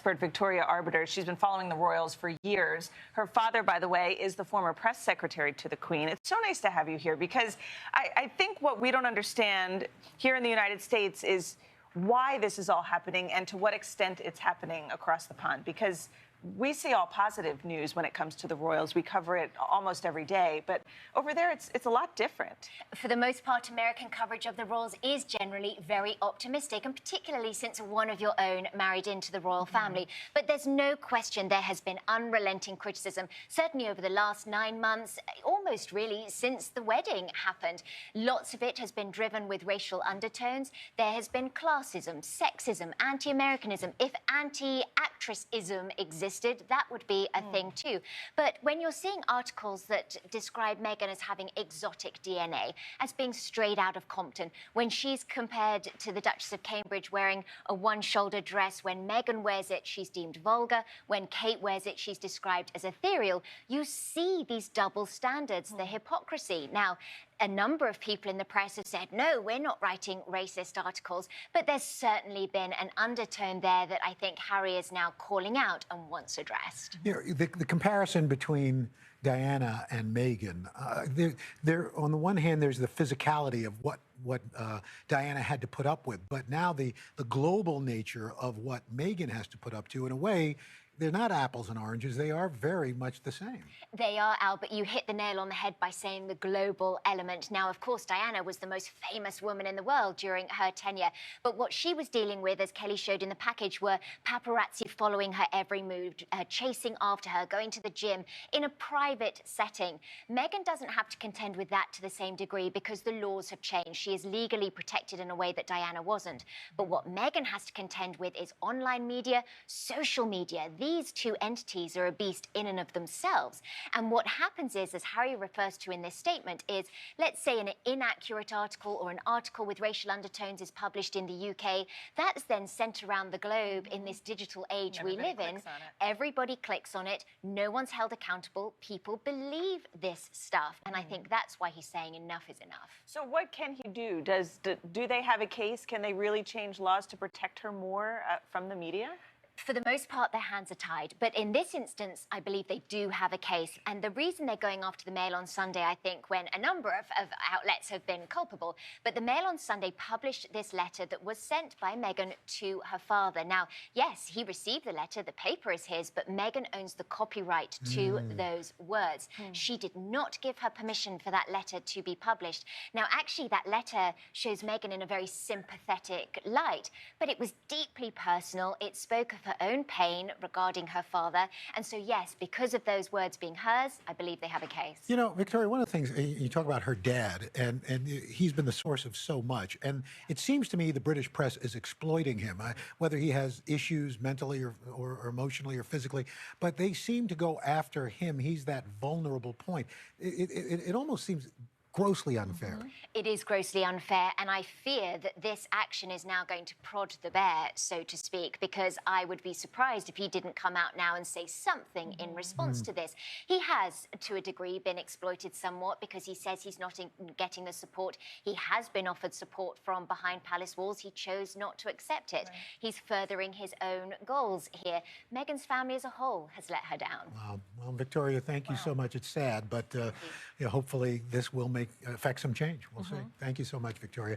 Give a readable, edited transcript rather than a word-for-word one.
Victoria Arbiter. She's been following the royals for years. Her father, by the way, is the former press secretary to the Queen. It's so nice to have you here because I think what we don't understand here in the United States is why this is all happening and to what extent it's happening across the pond, because we see all positive news when it comes to the royals. We cover it almost every day, but over there it's a lot different. For the most part, American coverage of the royals is generally very optimistic, and particularly since one of your own married into the royal family. But there's no question there has been unrelenting criticism, certainly over the last 9 months, almost really since the wedding happened. Lots of it has been driven with racial undertones. There has been classism, sexism, anti-Americanism. If anti-actressism exists, that would be a thing too. But when you're seeing articles that describe Meghan as having exotic DNA, as being straight out of Compton, when she's compared to the Duchess of Cambridge wearing a one-shoulder dress, when Meghan wears it, she's deemed vulgar, when Kate wears it, she's described as ethereal, you see these double standards, the hypocrisy. Now, a number of people in the press have said, no, we're not writing racist articles, but there's certainly been an undertone there that I think Harry is now calling out and wants addressed. You know, the comparison between Diana and Meghan, there on the one hand, there's the physicality of what Diana had to put up with, but now the global nature of what Meghan has to put up to, in a way, they're not apples and oranges. They are very much the same. They are, Albert. You hit the nail on the head by saying the global element. Now, of course, Diana was the most famous woman in the world during her tenure. But what she was dealing with, as Kelly showed in the package, were paparazzi following her every move, chasing after her, going to the gym in a private setting. Meghan doesn't have to contend with that to the same degree because the laws have changed. She is legally protected in a way that Diana wasn't. But what Meghan has to contend with is online media, social media. These two entities are a beast in and of themselves. And what happens is, as Harry refers to in this statement, is let's say an inaccurate article or an article with racial undertones is published in the UK. That's then sent around the globe in this digital age we live in. Everybody clicks on it. No one's held accountable. People believe this stuff. And I think that's why he's saying enough is enough. So what can he do? Do they have a case? Can they really change laws to protect her more from the media? For the most part, their hands are tied. But in this instance, I believe they do have a case. And the reason they're going after the Mail on Sunday, I think, when a number of outlets have been culpable, but the Mail on Sunday published this letter that was sent by Meghan to her father. Now, yes, he received the letter. The paper is his, but Meghan owns the copyright to those words. She did not give her permission for that letter to be published. Now, actually, that letter shows Meghan in a very sympathetic light, but it was deeply personal. It spoke of her own pain regarding her father. And so, yes, because of those words being hers, I believe they have a case. You know, Victoria, one of the things, you talk about her dad, and he's been the source of so much. And it seems to me the British press is exploiting him, whether he has issues mentally or emotionally or physically, but they seem to go after him. He's that vulnerable point. It almost seems grossly unfair. It is grossly unfair, and I fear that this action is now going to prod the bear, so to speak, because I would be surprised if he didn't come out now and say something in response to this. He has, to a degree, been exploited somewhat because he says he's not getting the support. He has been offered support from behind palace walls. He chose not to accept it. Right. He's furthering his own goals here. Meghan's family as a whole has let her down. Wow. Well, Victoria, thank you so much. It's sad, but hopefully this will affect some change. We'll see. Thank you so much, Victoria.